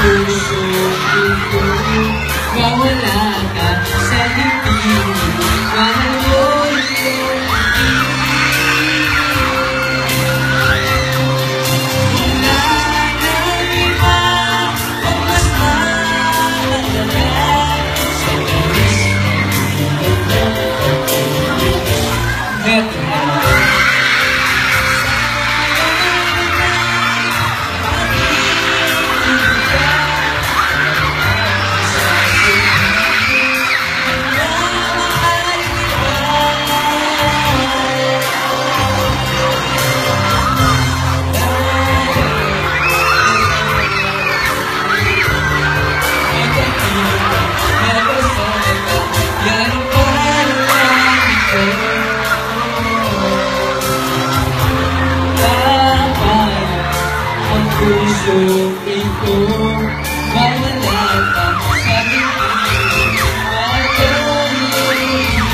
puso ko, mawala ka sa dibdib. Mahal ko iyong wala nang iba ang mas mahalaga sa galis ng puso ito, mawala ka sa dibdib. Mahal ko iyong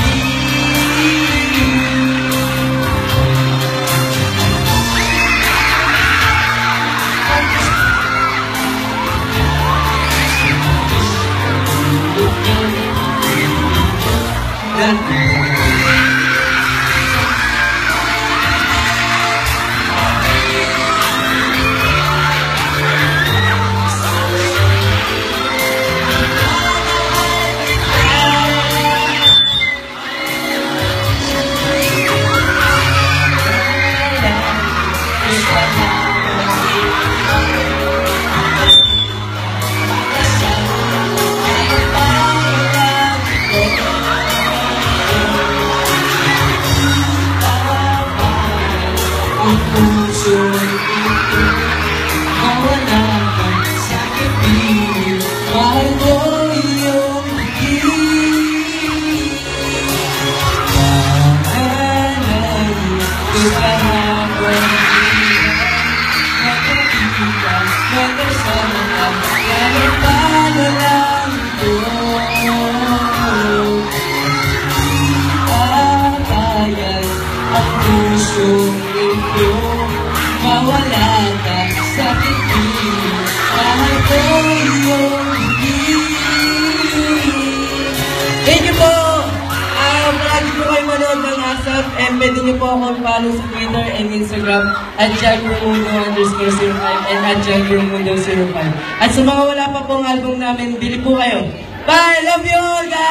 ang puso ito, mawala ka sa dibdib. Mahal ko iyong higit. Mahalayo kita habang magkakita, magkasama ka, kaya paano lang ito. Papayag ang puso ito, mawala ka sa dibdib. Mahal ko iyong higit. Thank you po! Palagi po kayo manood ng ASAP and pwede niyo po akong follow sa Twitter and Instagram at JagRamundo_05 and at JagRamundo05. At sa mga wala pa pong album namin, bili po kayo. Bye! Love you all guys!